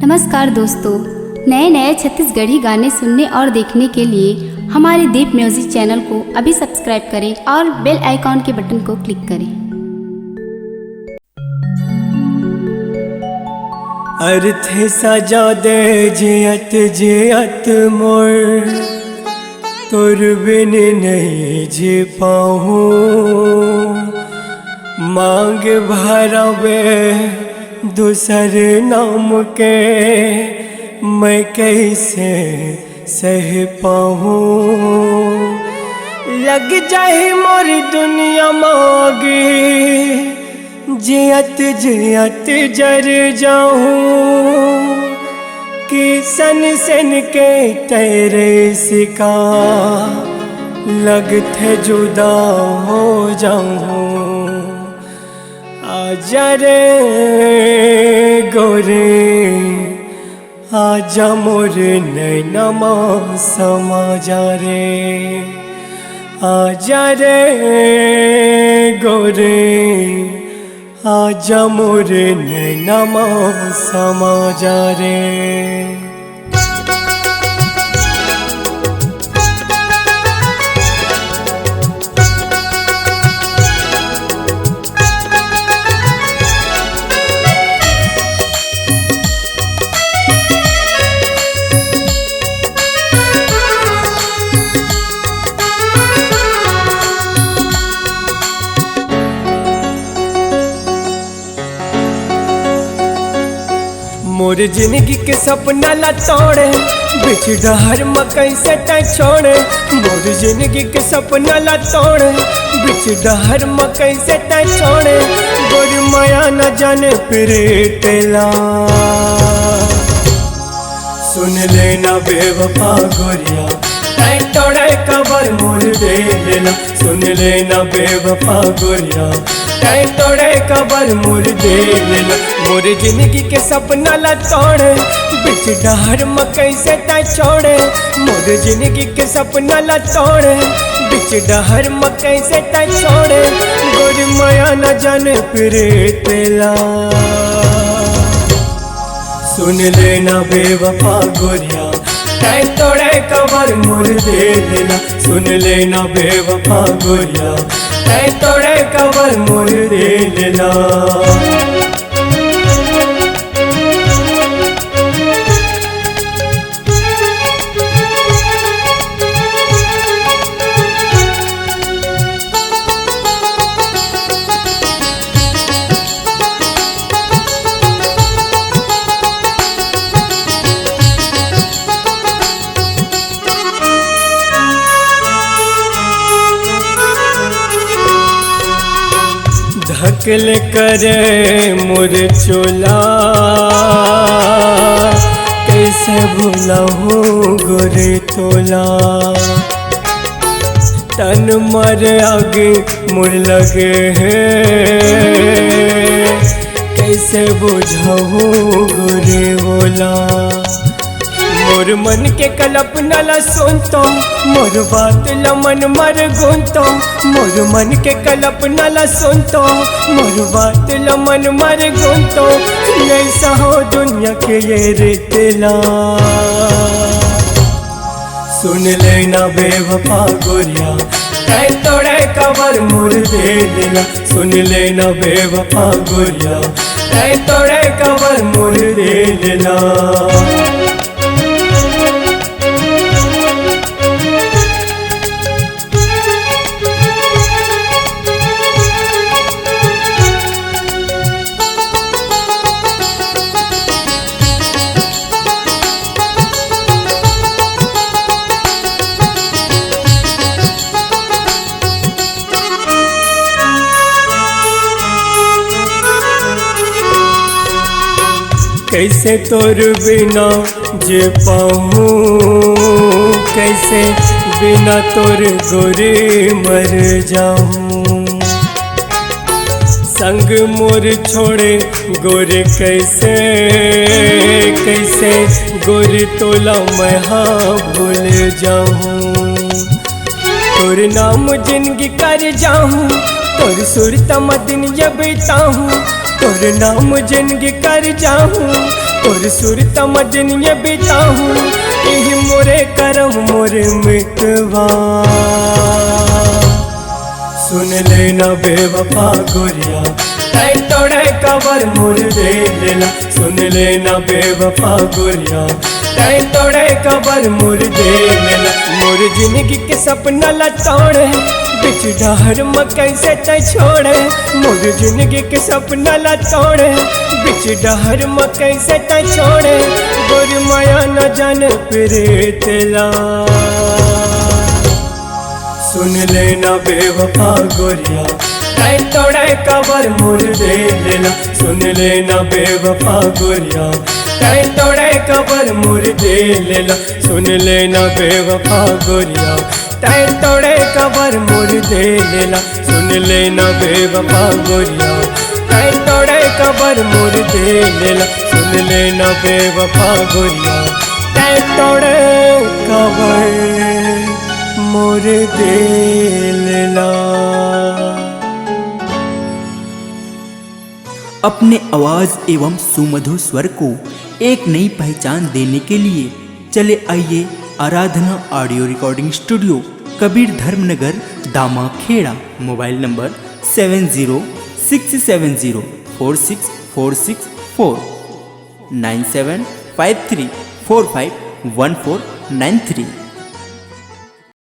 नमस्कार दोस्तों, नए नए छत्तीसगढ़ी गाने सुनने और देखने के लिए हमारे दीप म्यूजिक चैनल को अभी सब्सक्राइब करें और बेल आइकॉन के बटन को क्लिक करें। अर्थ सजा दे जियत जियत मोर तोर बिन नहीं जी पाऊँ, मांग भरवे दूसर नाम के मैं कैसे सह पाऊँ। लग जाए मोर दुनिया मांगे जियत जियत जर जाऊं कि सन सन के तेरे सिका लगते जुदा हो जाऊं। आजा रे गोरे आजा मोर नैनमा समा जा रे, आजा रे गोरे आजा मोर नैनमा समा जा रे। मोर जिंदगी के सपना ला तोड़े बिच डहर मकई से टाई छोड़े। मोर जिंदगी के सपना ला तोड़े बिच डहर मकई से टाई छोड़े। गोर माया न जाने प्रीतेला सुन लेना बेवफा गोरिया टाई तोड़े कबर मोर दे लेना। सुन लेना बेवफा गोरिया टाई तोड़े कबर मोर दे लेना। मोर जिंदगी के सपना ला तोड़े बिच डहर मकई से टाई छोड़े। मोर जिंदगी के सपना ला तोड़े बिच डहर मकई से टाई छोड़े। गोर माया न जाने प्रीतेला सुन लेना बेवफा गोरिया टाई तोड़े कबर मोर दे लेना। सुन लेना बेवफा गोरिया टाई तोड़े कबर मोर दे लेना। धकल करे मोर चोला कैसे भूलाऊं गोरे तोला। तन मर आगे मोर लगे हैं कैसे बुझाऊं गोरे बोला। मोर मन के कल्पना ला सुनतो मोर बात ला मन मर गुनतो। मोर मन के कल्पना ला सुनतो मोर बात ला मन मर गुनतो। ऐसा हो दुनिया के ये रितेला सुन लेना बेवफा गोरिया टाई तोड़े कबर मोर दे लेना। सुन लेना बेवफा गोरिया टाई तोड़े कबर मोर दे लेना। कैसे तोर बिना जे पाऊँ, कैसे बिना तोर गोरे मर जाऊँ। संग मोर छोड़े गोरे कैसे कैसे गोरे तोला मैं हाँ भूल जाऊँ। तोर नाम जिंदगी कर जाऊँ तोर सुरता दिन ये बिताऊँ। तोर नाम जिंदगी कर जाऊं, तोर सुरत मदन ये बिताऊं, यही मोरे करम मोरे मितवा। सुन लेना बेवफा गोरिया, तै तोड़े कबर मोर दे लेला। सुन लेना बेवफा गोरिया, तै तोड़े कबर मोर दे लेला। मोर जिंदगी के सपना लटोड़े, बिच डहर मकई से तै छोड़े। मोर जिंदगी के सपना लटोड़े, बिच डहर मकई से तै छोड़े। गोर माया न जाने फिरे तेला। सुन लेना बेवफा गोरिया, तै तोड़े कबर मोर दे लेला। सुन लेना बेवफा गोरिया, तै तोड़े कबर मोर दे लेला। सुन लेना बेवफा गोरिया, तै तोड़े कबर मोर दे लेला। सुन लेना बेवफा गोरिया, तै तोड़े कबर मोर दे लेला। सुन लेना बेवफा गोरिया, तै तोड़े कबर मोर दे लेला। अपने आवाज़ एवं सुमधुर स्वर को एक नई पहचान देने के लिए चले आइए Aradhana audio recording studio, Kabir Dharmanagar, Damakheda. Mobile number 7067046464 9753451493।